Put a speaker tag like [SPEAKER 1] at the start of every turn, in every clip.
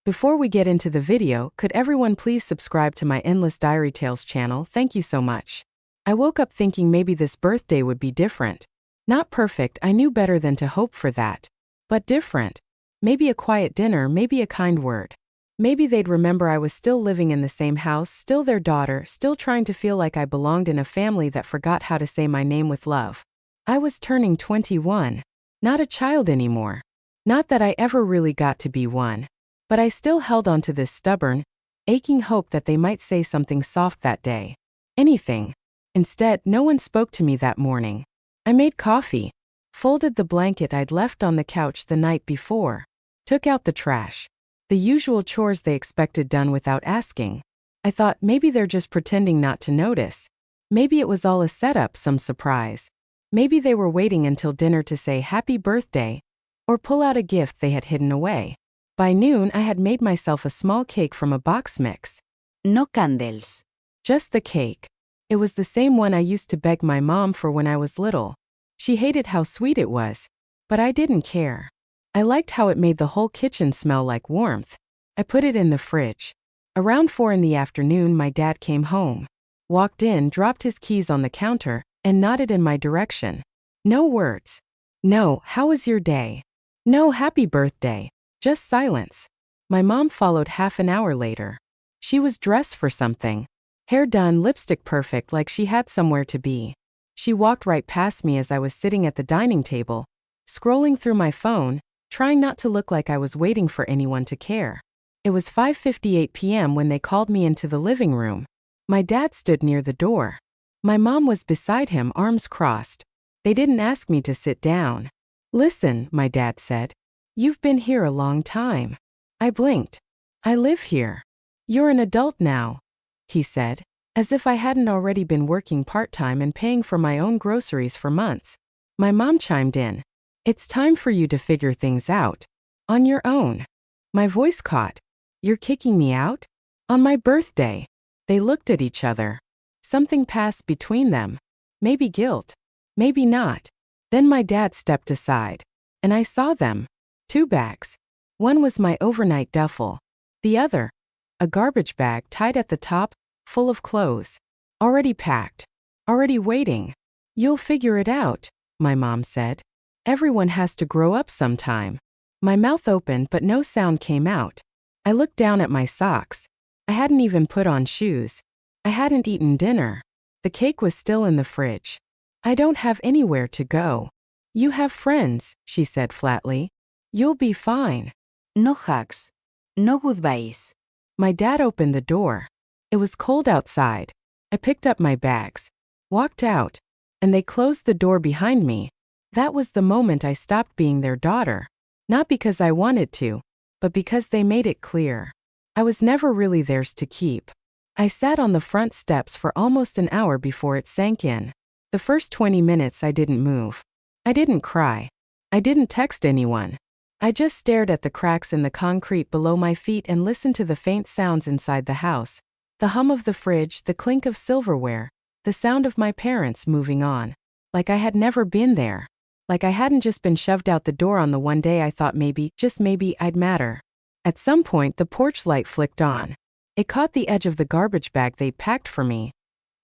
[SPEAKER 1] Before we get into the video, could everyone please subscribe to my Endless Diary Tales channel? Thank you so much. I woke up thinking maybe this birthday would be different. Not perfect, I knew better than to hope for that. But different. Maybe a quiet dinner, maybe a kind word. Maybe they'd remember I was still living in the same house, still their daughter, still trying to feel like I belonged in a family that forgot how to say my name with love. I was turning 21. Not a child anymore. Not that I ever really got to be one. But I still held on to this stubborn, aching hope that they might say something soft that day. Anything. Instead, no one spoke to me that morning. I made coffee, folded the blanket I'd left on the couch the night before, took out the trash. The usual chores they expected done without asking. I thought maybe they're just pretending not to notice. Maybe it was all a setup, some surprise. Maybe they were waiting until dinner to say happy birthday, or pull out a gift they had hidden away. By noon, I had made myself a small cake from a box mix.
[SPEAKER 2] No candles.
[SPEAKER 1] Just the cake. It was the same one I used to beg my mom for when I was little. She hated how sweet it was. But I didn't care. I liked how it made the whole kitchen smell like warmth. I put it in the fridge. Around 4 in the afternoon, my dad came home. Walked in, dropped his keys on the counter, and nodded in my direction. No words. No, how was your day? No, happy birthday. Just silence. My mom followed half an hour later. She was dressed for something. Hair done, lipstick perfect, like she had somewhere to be. She walked right past me as I was sitting at the dining table, scrolling through my phone, trying not to look like I was waiting for anyone to care. It was 5:58 p.m. when they called me into the living room. My dad stood near the door. My mom was beside him, arms crossed. They didn't ask me to sit down. Listen, my dad said. You've been here a long time. I blinked. I live here. You're an adult now, he said, as if I hadn't already been working part-time and paying for my own groceries for months. My mom chimed in. It's time for you to figure things out. On your own. My voice caught. You're kicking me out? On my birthday. They looked at each other. Something passed between them. Maybe guilt. Maybe not. Then my dad stepped aside. And I saw them. 2 bags. One was my overnight duffel. The other, a garbage bag tied at the top, full of clothes. Already packed. Already waiting. You'll figure it out, my mom said. Everyone has to grow up sometime. My mouth opened but no sound came out. I looked down at my socks. I hadn't even put on shoes. I hadn't eaten dinner. The cake was still in the fridge. I don't have anywhere to go. You have friends, she said flatly. You'll be fine.
[SPEAKER 2] No hugs. No goodbyes.
[SPEAKER 1] My dad opened the door. It was cold outside. I picked up my bags, walked out, and they closed the door behind me. That was the moment I stopped being their daughter. Not because I wanted to, but because they made it clear. I was never really theirs to keep. I sat on the front steps for almost an hour before it sank in. The first 20 minutes I didn't move. I didn't cry. I didn't text anyone. I just stared at the cracks in the concrete below my feet and listened to the faint sounds inside the house. The hum of the fridge, the clink of silverware, the sound of my parents moving on. Like I had never been there. Like I hadn't just been shoved out the door on the one day I thought maybe, just maybe, I'd matter. At some point, the porch light flicked on. It caught the edge of the garbage bag they'd packed for me.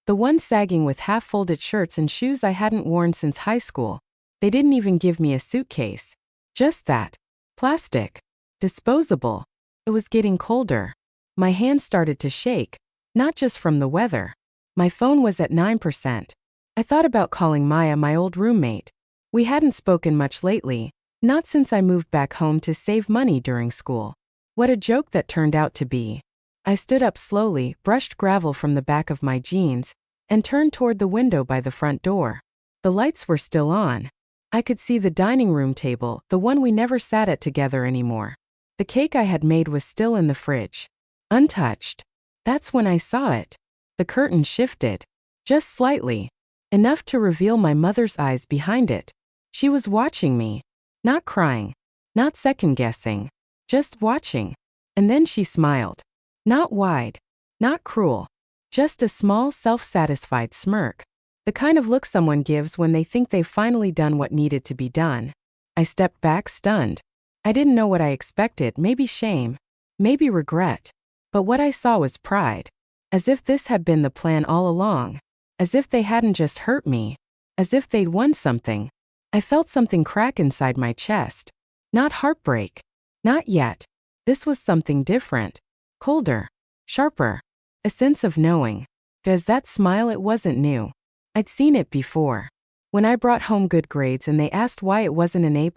[SPEAKER 1] The one sagging with half-folded shirts and shoes I hadn't worn since high school. They didn't even give me a suitcase. Just that. Plastic. Disposable. It was getting colder. My hands started to shake, not just from the weather. My phone was at 9%. I thought about calling Maya, my old roommate. We hadn't spoken much lately, not since I moved back home to save money during school. What a joke that turned out to be. I stood up slowly, brushed gravel from the back of my jeans, and turned toward the window by the front door. The lights were still on. I could see the dining room table, the one we never sat at together anymore. The cake I had made was still in the fridge. Untouched. That's when I saw it. The curtain shifted. Just slightly. Enough to reveal my mother's eyes behind it. She was watching me. Not crying. Not second-guessing. Just watching. And then she smiled. Not wide. Not cruel. Just a small, self-satisfied smirk. The kind of look someone gives when they think they've finally done what needed to be done. I stepped back, stunned. I didn't know what I expected, maybe shame. maybe regret. But what I saw was pride. As if this had been the plan all along. As if they hadn't just hurt me. As if they'd won something. I felt something crack inside my chest. Not heartbreak. Not yet. This was something different. Colder. Sharper. A sense of knowing. Because that smile, it wasn't new. I'd seen it before. When I brought home good grades and they asked why it wasn't an A+.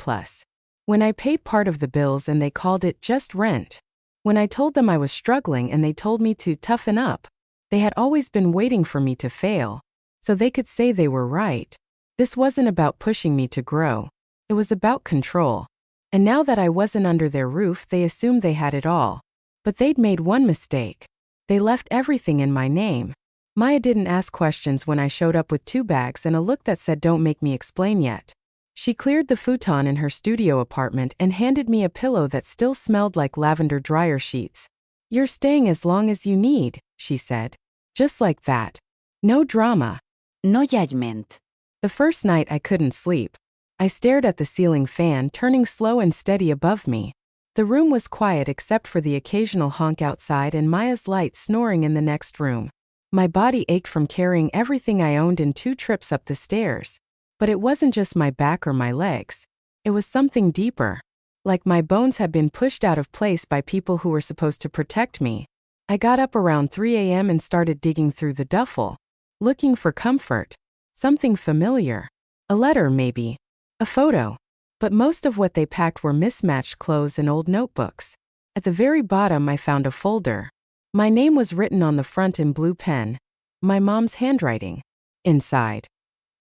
[SPEAKER 1] When I paid part of the bills and they called it just rent. When I told them I was struggling and they told me to toughen up. They had always been waiting for me to fail, so they could say they were right. This wasn't about pushing me to grow. It was about control. And now that I wasn't under their roof, they assumed they had it all. But they'd made one mistake. They left everything in my name. Maya didn't ask questions when I showed up with 2 bags and a look that said, "Don't make me explain yet." She cleared the futon in her studio apartment and handed me a pillow that still smelled like lavender dryer sheets. "You're staying as long as you need," she said. Just like that. No drama.
[SPEAKER 2] No judgment.
[SPEAKER 1] The first night I couldn't sleep. I stared at the ceiling fan turning slow and steady above me. The room was quiet except for the occasional honk outside and Maya's light snoring in the next room. My body ached from carrying everything I owned in 2 trips up the stairs. But it wasn't just my back or my legs. It was something deeper. Like my bones had been pushed out of place by people who were supposed to protect me. I got up around 3 a.m. and started digging through the duffel. Looking for comfort. Something familiar. A letter, maybe. A photo. But most of what they packed were mismatched clothes and old notebooks. At the very bottom I found a folder. My name was written on the front in blue pen. My mom's handwriting. Inside.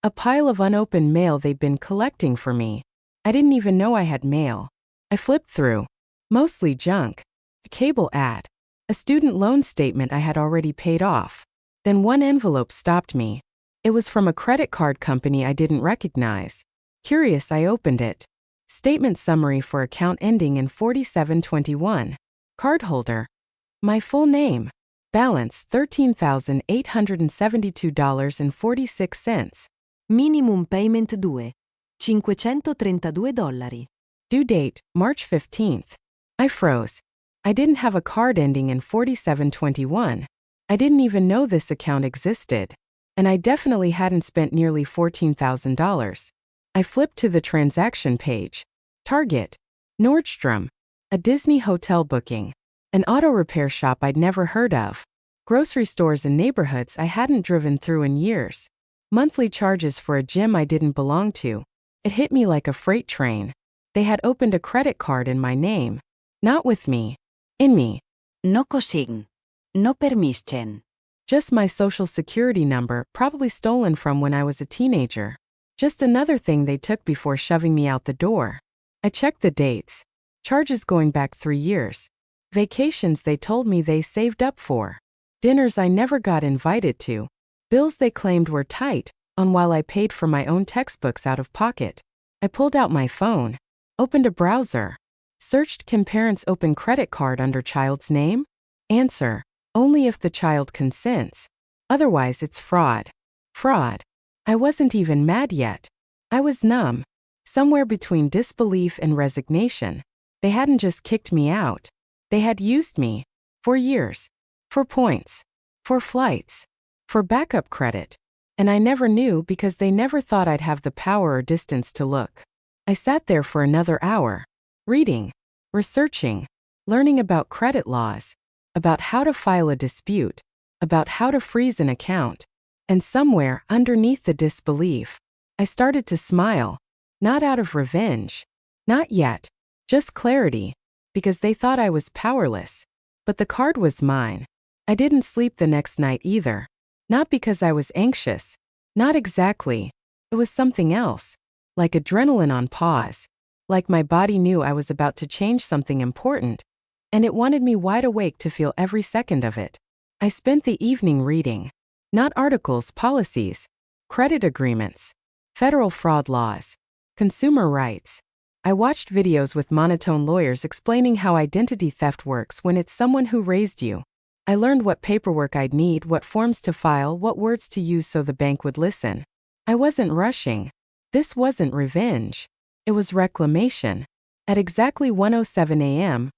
[SPEAKER 1] A pile of unopened mail they'd been collecting for me. I didn't even know I had mail. I flipped through. Mostly junk. A cable ad. A student loan statement I had already paid off. Then one envelope stopped me. It was from a credit card company I didn't recognize. Curious, I opened it. Statement summary for account ending in 4721. Cardholder. My full name. Balance $13,872.46.
[SPEAKER 2] Minimum payment 2. $532.
[SPEAKER 1] Due date, March 15th. I froze. I didn't have a card ending in 4721. I didn't even know this account existed. And I definitely hadn't spent nearly $14,000. I flipped to the transaction page. Target. Nordstrom. A Disney hotel booking. An auto repair shop I'd never heard of. Grocery stores in neighborhoods I hadn't driven through in years. Monthly charges for a gym I didn't belong to. It hit me like a freight train. They had opened a credit card in my name. Not with me. In me.
[SPEAKER 2] No consign. No permission.
[SPEAKER 1] Just my social security number, probably stolen from when I was a teenager. Just another thing they took before shoving me out the door. I checked the dates. Charges going back 3 years. Vacations they told me they saved up for. Dinners I never got invited to. Bills they claimed were tight, on while I paid for my own textbooks out of pocket. I pulled out my phone. Opened a browser. Searched, can parents open credit card under child's name? Answer. Only if the child consents. Otherwise it's fraud. Fraud. I wasn't even mad yet. I was numb. Somewhere between disbelief and resignation. They hadn't just kicked me out. They had used me. For years. For points. For flights. For backup credit. And I never knew because they never thought I'd have the power or distance to look. I sat there for another hour. Reading. Researching. Learning about credit laws. About how to file a dispute. About how to freeze an account. And somewhere underneath the disbelief, I started to smile. Not out of revenge. Not yet. Just clarity. Because they thought I was powerless. But the card was mine. I didn't sleep the next night either. Not because I was anxious. Not exactly. It was something else. Like adrenaline on pause. Like my body knew I was about to change something important. And it wanted me wide awake to feel every second of it. I spent the evening reading. Not articles, policies. Credit agreements. Federal fraud laws. Consumer rights. I watched videos with monotone lawyers explaining how identity theft works when it's someone who raised you. I learned what paperwork I'd need, what forms to file, what words to use so the bank would listen. I wasn't rushing. This wasn't revenge. It was reclamation. At exactly 1:07 a.m.,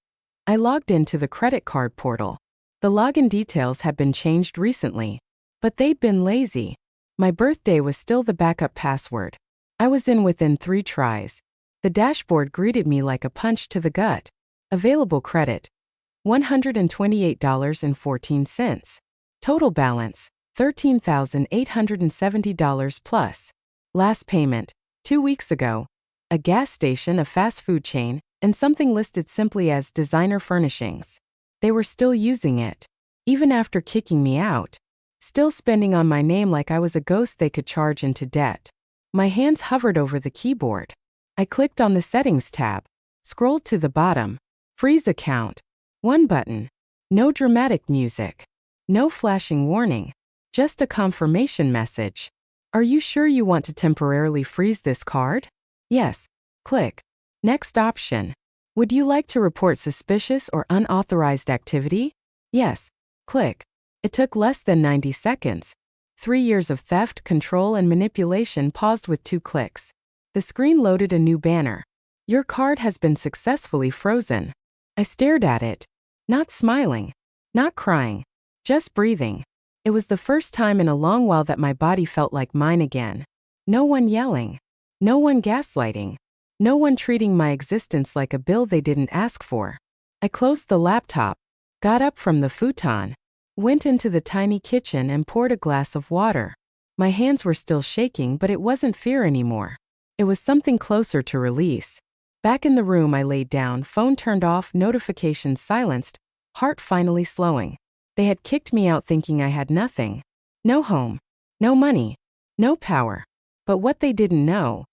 [SPEAKER 1] I logged into the credit card portal. The login details had been changed recently, but they'd been lazy. My birthday was still the backup password. I was in within 3 tries. The dashboard greeted me like a punch to the gut. Available credit, $128.14. Total balance, $13,870 plus. Last payment, 2 weeks ago. A gas station, a fast food chain, and something listed simply as designer furnishings. They were still using it, even after kicking me out. Still spending on my name like I was a ghost they could charge into debt. My hands hovered over the keyboard. I clicked on the Settings tab, scrolled to the bottom. Freeze account. 1 button. No dramatic music. No flashing warning. Just a confirmation message. Are you sure you want to temporarily freeze this card? Yes. Click. Next option. Would you like to report suspicious or unauthorized activity? Yes. Click. It took less than 90 seconds. 3 years of theft, control, and manipulation paused with 2 clicks. The screen loaded a new banner. Your card has been successfully frozen. I stared at it. Not smiling. Not crying. Just breathing. It was the first time in a long while that my body felt like mine again. No one yelling. No one gaslighting. No one treating my existence like a bill they didn't ask for. I closed the laptop, got up from the futon, went into the tiny kitchen and poured a glass of water. My hands were still shaking, but it wasn't fear anymore. It was something closer to release. Back in the room, I laid down, phone turned off, notifications silenced, heart finally slowing. They had kicked me out thinking I had nothing. No home. No money. No power. But what they didn't know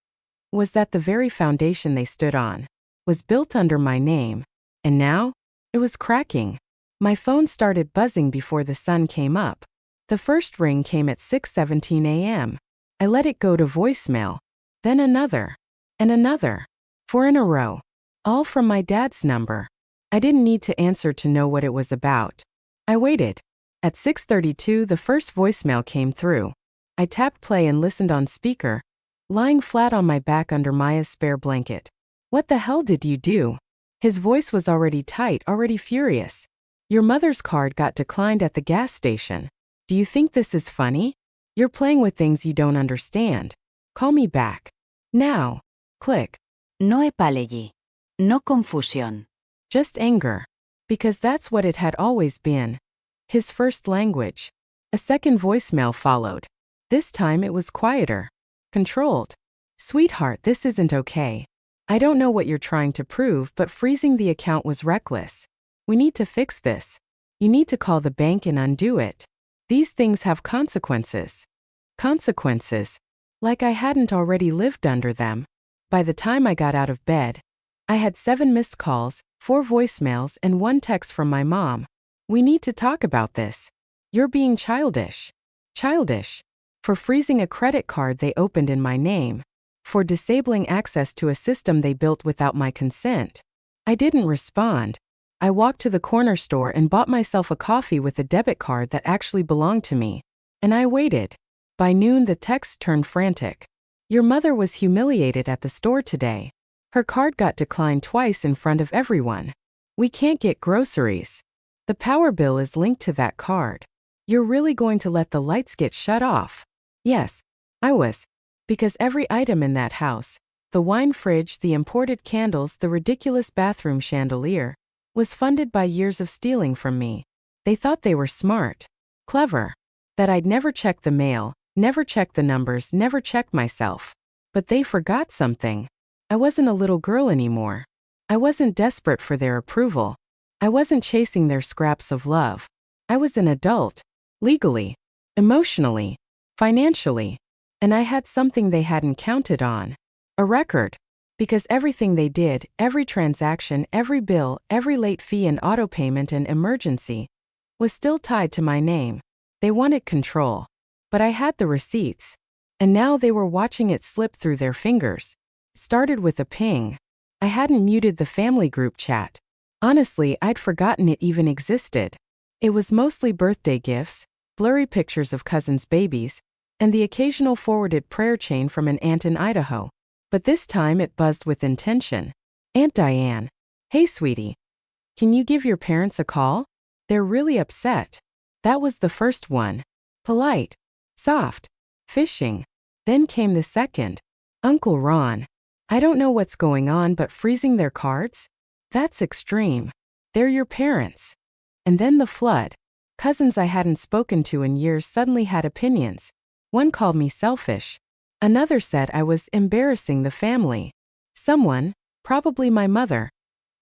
[SPEAKER 1] was that the very foundation they stood on was built under my name. And now, it was cracking. My phone started buzzing before the sun came up. The first ring came at 6:17 a.m. I let it go to voicemail. Then another. And another. 4 in a row. All from my dad's number. I didn't need to answer to know what it was about. I waited. At 6:32, the first voicemail came through. I tapped play and listened on speaker, lying flat on my back under Maya's spare blanket. What the hell did you do? His voice was already tight, already furious. Your mother's card got declined at the gas station. Do you think this is funny? You're playing with things you don't understand. Call me back. Now. Click.
[SPEAKER 2] No επάλεγη. No confusion.
[SPEAKER 1] Just anger. Because that's what it had always been. His first language. A second voicemail followed. This time it was quieter. Controlled. Sweetheart, this isn't okay. I don't know what you're trying to prove, but freezing the account was reckless. We need to fix this. You need to call the bank and undo it. These things have consequences. Consequences. Like I hadn't already lived under them. By the time I got out of bed, I had 7 missed calls, 4 voicemails, and 1 text from my mom. We need to talk about this. You're being childish. Childish. For freezing a credit card they opened in my name. For disabling access to a system they built without my consent. I didn't respond. I walked to the corner store and bought myself a coffee with a debit card that actually belonged to me. And I waited. By noon the text turned frantic. Your mother was humiliated at the store today. Her card got declined twice in front of everyone. We can't get groceries. The power bill is linked to that card. You're really going to let the lights get shut off? Yes, I was. Because every item in that house, the wine fridge, the imported candles, the ridiculous bathroom chandelier, was funded by years of stealing from me. They thought they were smart, clever, that I'd never check the mail, never check the numbers, never check myself. But they forgot something. I wasn't a little girl anymore. I wasn't desperate for their approval. I wasn't chasing their scraps of love. I was an adult, legally, emotionally, financially. And I had something they hadn't counted on. A record. Because everything they did, every transaction, every bill, every late fee and auto payment and emergency, was still tied to my name. They wanted control. But I had the receipts. And now they were watching it slip through their fingers. Started with a ping. I hadn't muted the family group chat. Honestly, I'd forgotten it even existed. It was mostly birthday gifts, blurry pictures of cousins' babies, and the occasional forwarded prayer chain from an aunt in Idaho. But this time it buzzed with intention. Aunt Diane. Hey sweetie. Can you give your parents a call? They're really upset. That was the first one. Polite. Soft. Fishing. Then came the second. Uncle Ron. I don't know what's going on, but freezing their cards? That's extreme. They're your parents. And then the flood. Cousins I hadn't spoken to in years suddenly had opinions. One called me selfish. Another said I was embarrassing the family. Someone, probably my mother,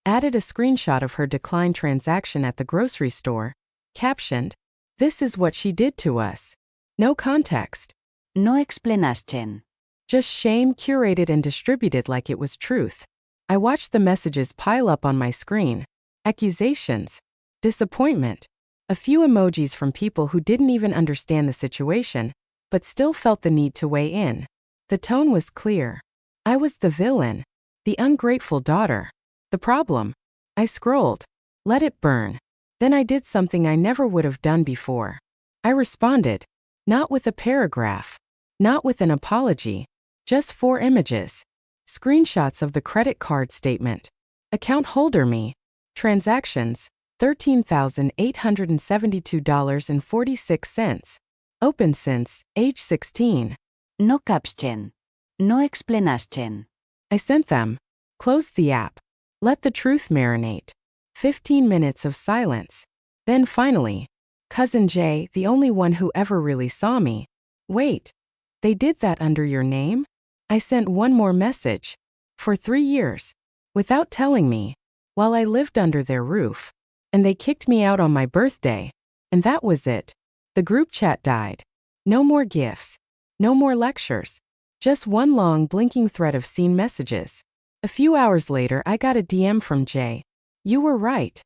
[SPEAKER 1] added a screenshot of her declined transaction at the grocery store, captioned, "This is what she did to us." No context.
[SPEAKER 2] No explanación.
[SPEAKER 1] Just shame curated and distributed like it was truth. I watched the messages pile up on my screen. Accusations. Disappointment. A few emojis from people who didn't even understand the situation, but still felt the need to weigh in. The tone was clear. I was the villain. The ungrateful daughter. The problem. I scrolled. Let it burn. Then I did something I never would have done before. I responded. Not with a paragraph. Not with an apology. Just 4 images. Screenshots of the credit card statement. Account holder me. Transactions, $13,872.46. Open since age 16.
[SPEAKER 2] No caption. No explanación.
[SPEAKER 1] I sent them. Closed the app. Let the truth marinate. 15 minutes of silence. Then finally, Cousin Jay, the only one who ever really saw me. Wait. They did that under your name? I sent one more message. For 3 years. Without telling me. While I lived under their roof. And they kicked me out on my birthday. And that was it. The group chat died. No more gifts. No more lectures. Just one long blinking thread of seen messages. A few hours later I got a DM from Jay. You were right.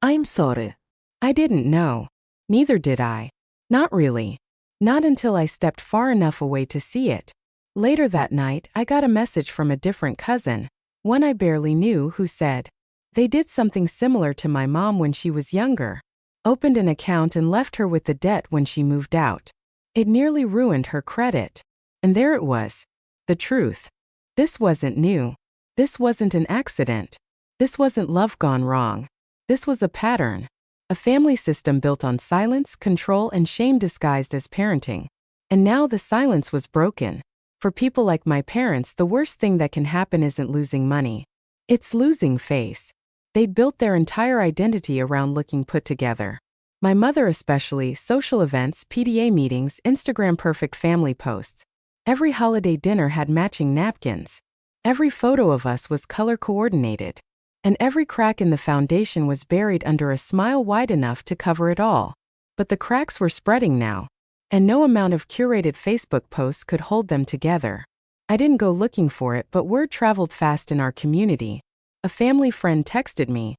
[SPEAKER 2] I'm sorry.
[SPEAKER 1] I didn't know. Neither did I. Not really. Not until I stepped far enough away to see it. Later that night I got a message from a different cousin, one I barely knew, who said, they did something similar to my mom when she was younger. Opened an account and left her with the debt when she moved out. It nearly ruined her credit. And there it was. The truth. This wasn't new. This wasn't an accident. This wasn't love gone wrong. This was a pattern. A family system built on silence, control, and shame disguised as parenting. And now the silence was broken. For people like my parents, the worst thing that can happen isn't losing money. It's losing face. They'd built their entire identity around looking put together. My mother especially, social events, PTA meetings, Instagram perfect family posts. Every holiday dinner had matching napkins. Every photo of us was color coordinated. And every crack in the foundation was buried under a smile wide enough to cover it all. But the cracks were spreading now. And no amount of curated Facebook posts could hold them together. I didn't go looking for it, but word traveled fast in our community. A family friend texted me.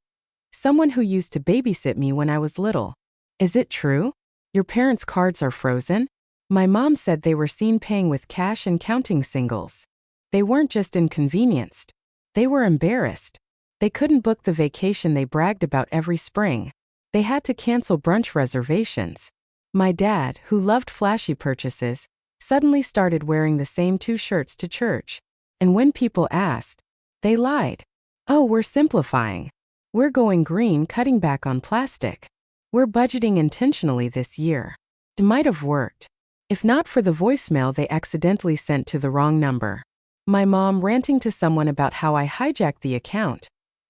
[SPEAKER 1] Someone who used to babysit me when I was little. Is it true? Your parents' cards are frozen? My mom said they were seen paying with cash and counting singles. They weren't just inconvenienced. They were embarrassed. They couldn't book the vacation they bragged about every spring. They had to cancel brunch reservations. My dad, who loved flashy purchases, suddenly started wearing the same 2 shirts to church. And when people asked, they lied. Oh, we're simplifying. We're going green, cutting back on plastic. We're budgeting intentionally this year. It might have worked. If not for the voicemail they accidentally sent to the wrong number. My mom ranting to someone about how I hijacked the account.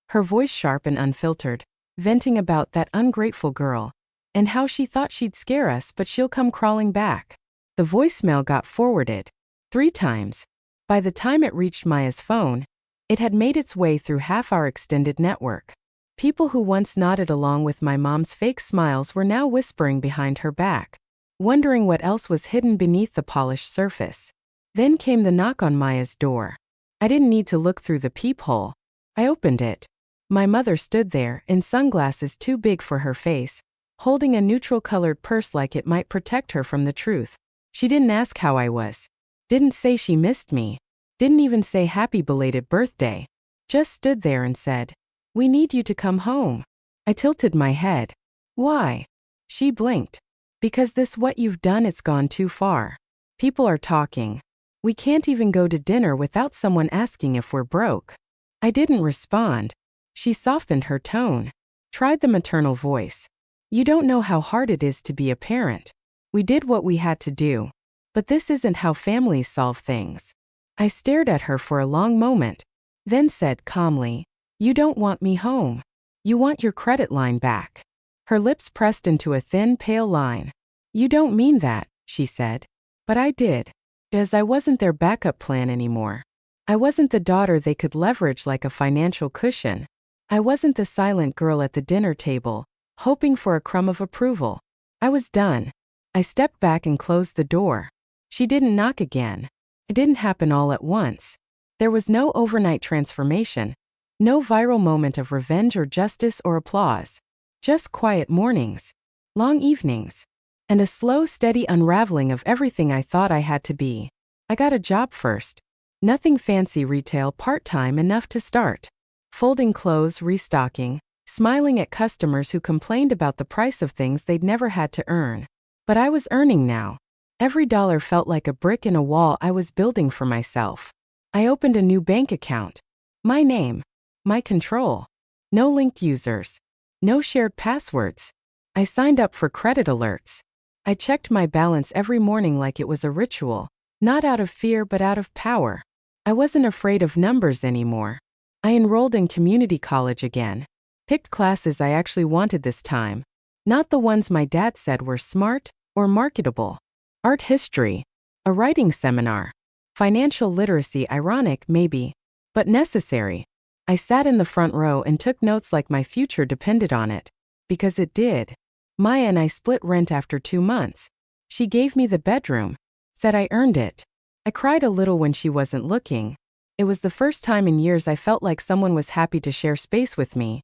[SPEAKER 1] Her voice sharp and unfiltered, venting about that ungrateful girl. And how she thought she'd scare us, but she'll come crawling back. The voicemail got forwarded 3 times. By the time it reached Maya's phone, it had made its way through half our extended network. People who once nodded along with my mom's fake smiles were now whispering behind her back, wondering what else was hidden beneath the polished surface. Then came the knock on Maya's door. I didn't need to look through the peephole. I opened it. My mother stood there, in sunglasses too big for her face, holding a neutral-colored purse like it might protect her from the truth. She didn't ask how I was. Didn't say she missed me. Didn't even say happy belated birthday. Just stood there and said, "We need you to come home." I tilted my head. Why? She blinked. Because this what you've done, it's gone too far. People are talking. We can't even go to dinner without someone asking if we're broke. I didn't respond. She softened her tone. Tried the maternal voice. You don't know how hard it is to be a parent. We did what we had to do. But this isn't how families solve things. I stared at her for a long moment, then said calmly, You don't want me home. You want your credit line back. Her lips pressed into a thin, pale line. You don't mean that, she said. But I did. Because I wasn't their backup plan anymore. I wasn't the daughter they could leverage like a financial cushion. I wasn't the silent girl at the dinner table, hoping for a crumb of approval. I was done. I stepped back and closed the door. She didn't knock again. It didn't happen all at once. There was no overnight transformation, no viral moment of revenge or justice or applause. Just quiet mornings, long evenings, and a slow, steady unraveling of everything I thought I had to be. I got a job first. Nothing fancy, retail, part-time, enough to start. Folding clothes, restocking, smiling at customers who complained about the price of things they'd never had to earn. But I was earning now. Every dollar felt like a brick in a wall I was building for myself. I opened a new bank account. My name. My control. No linked users. No shared passwords. I signed up for credit alerts. I checked my balance every morning like it was a ritual, not out of fear but out of power. I wasn't afraid of numbers anymore. I enrolled in community college again. Picked classes I actually wanted this time, not the ones my dad said were smart or marketable. Art history, a writing seminar, financial literacy, ironic maybe, but necessary. I sat in the front row and took notes like my future depended on it, because it did. Maya and I split rent after 2 months. She gave me the bedroom, said I earned it. I cried a little when she wasn't looking. It was the first time in years I felt like someone was happy to share space with me.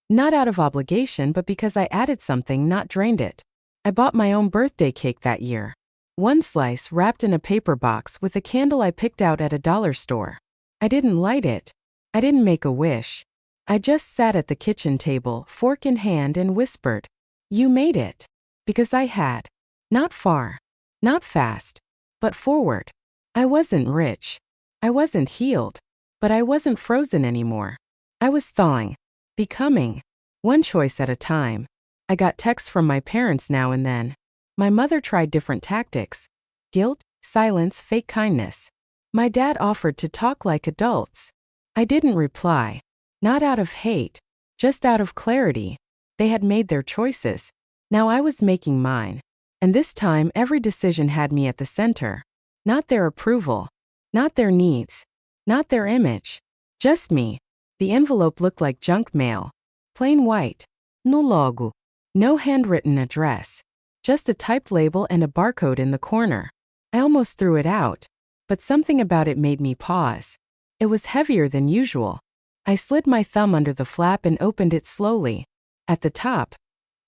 [SPEAKER 1] Not out of obligation but because I added something, not drained it. I bought my own birthday cake that year. One slice wrapped in a paper box with a candle I picked out at a dollar store. I didn't light it. I didn't make a wish. I just sat at the kitchen table, fork in hand, and whispered, You made it. Because I had. Not far. Not fast. But forward. I wasn't rich. I wasn't healed. But I wasn't frozen anymore. I was thawing. Becoming. One choice at a time. I got texts from my parents now and then. My mother tried different tactics. Guilt, silence, fake kindness. My dad offered to talk like adults. I didn't reply. Not out of hate. Just out of clarity. They had made their choices. Now I was making mine. And this time every decision had me at the center. Not their approval. Not their needs. Not their image. Just me. The envelope looked like junk mail. Plain white. No logo. No handwritten address. Just a typed label and a barcode in the corner. I almost threw it out. But something about it made me pause. It was heavier than usual. I slid my thumb under the flap and opened it slowly. At the top,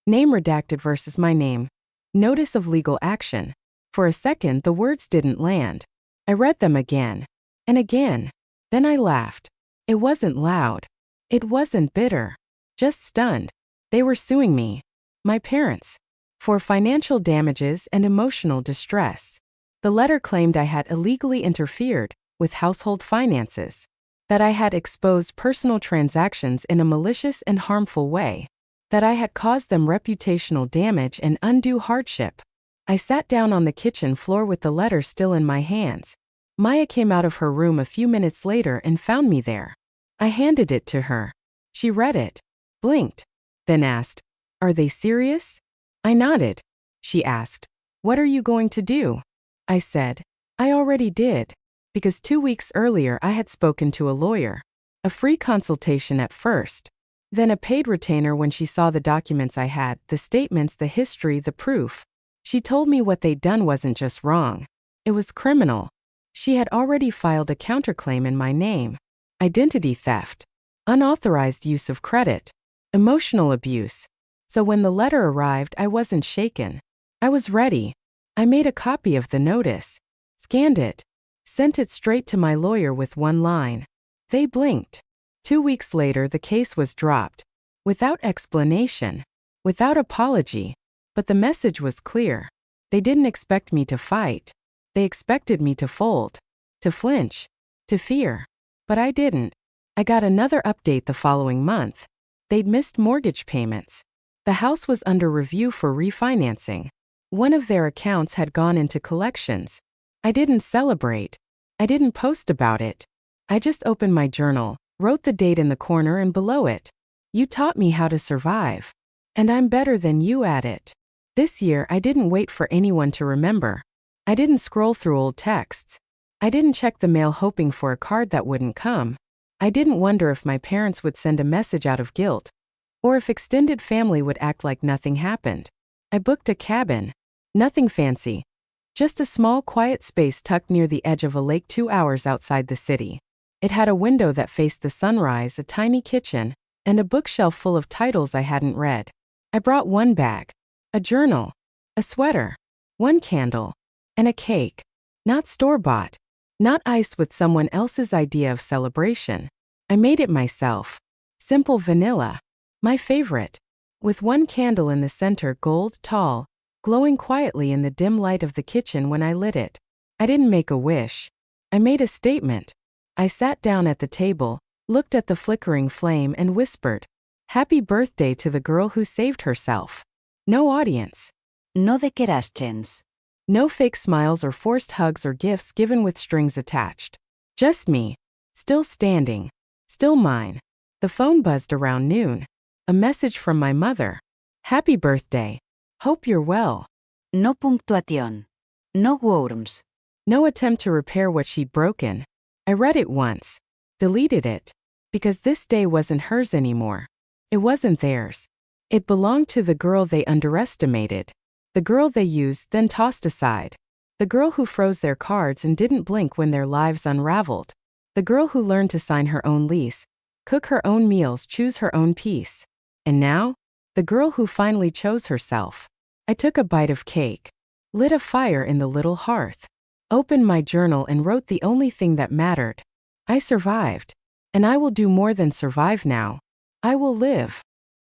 [SPEAKER 1] name redacted versus my name. Notice of legal action. For a second, the words didn't land. I read them again. And again. Then I laughed. It wasn't loud. It wasn't bitter. Just stunned. They were suing me. My parents. For financial damages and emotional distress. The letter claimed I had illegally interfered with household finances. That I had exposed personal transactions in a malicious and harmful way. That I had caused them reputational damage and undue hardship. I sat down on the kitchen floor with the letter still in my hands. Maya came out of her room a few minutes later and found me there. I handed it to her. She read it, blinked, then asked, Are they serious? I nodded. She asked, What are you going to do? I said, I already did. Because 2 weeks earlier I had spoken to a lawyer. A free consultation at first. Then a paid retainer when she saw the documents I had, the statements, the history, the proof. She told me what they'd done wasn't just wrong. It was criminal. She had already filed a counterclaim in my name. Identity theft. Unauthorized use of credit. Emotional abuse. So when the letter arrived, I wasn't shaken. I was ready. I made a copy of the notice. Scanned it. Sent it straight to my lawyer with one line. They blinked. 2 weeks later, the case was dropped. Without explanation. Without apology. But the message was clear. They didn't expect me to fight. They expected me to fold. To flinch. To fear. But I didn't. I got another update the following month. They'd missed mortgage payments. The house was under review for refinancing. One of their accounts had gone into collections. I didn't celebrate. I didn't post about it. I just opened my journal, wrote the date in the corner and below it. You taught me how to survive. And I'm better than you at it. This year I didn't wait for anyone to remember. I didn't scroll through old texts. I didn't check the mail hoping for a card that wouldn't come. I didn't wonder if my parents would send a message out of guilt, or if extended family would act like nothing happened. I booked a cabin. Nothing fancy. Just a small quiet space tucked near the edge of a lake 2 hours outside the city. It had a window that faced the sunrise, a tiny kitchen, and a bookshelf full of titles I hadn't read. I brought one bag, a journal, a sweater, one candle, and a cake. Not store-bought, not iced with someone else's idea of celebration. I made it myself. Simple vanilla. My favorite. With one candle in the center, gold, tall, glowing quietly in the dim light of the kitchen when I lit it. I didn't make a wish. I made a statement. I sat down at the table, looked at the flickering flame and whispered, "Happy birthday to the girl who saved herself." No audience.
[SPEAKER 2] No decorations.
[SPEAKER 1] No fake smiles or forced hugs or gifts given with strings attached. Just me. Still standing. Still mine. The phone buzzed around noon. A message from my mother. "Happy birthday. Hope you're well."
[SPEAKER 2] No punctuación. No worms.
[SPEAKER 1] No attempt to repair what she'd broken. I read it once. Deleted it. Because this day wasn't hers anymore. It wasn't theirs. It belonged to the girl they underestimated. The girl they used, then tossed aside. The girl who froze their cards and didn't blink when their lives unraveled. The girl who learned to sign her own lease, cook her own meals, choose her own peace. And now, the girl who finally chose herself. I took a bite of cake, lit a fire in the little hearth, opened my journal and wrote the only thing that mattered. I survived. And I will do more than survive now. I will live.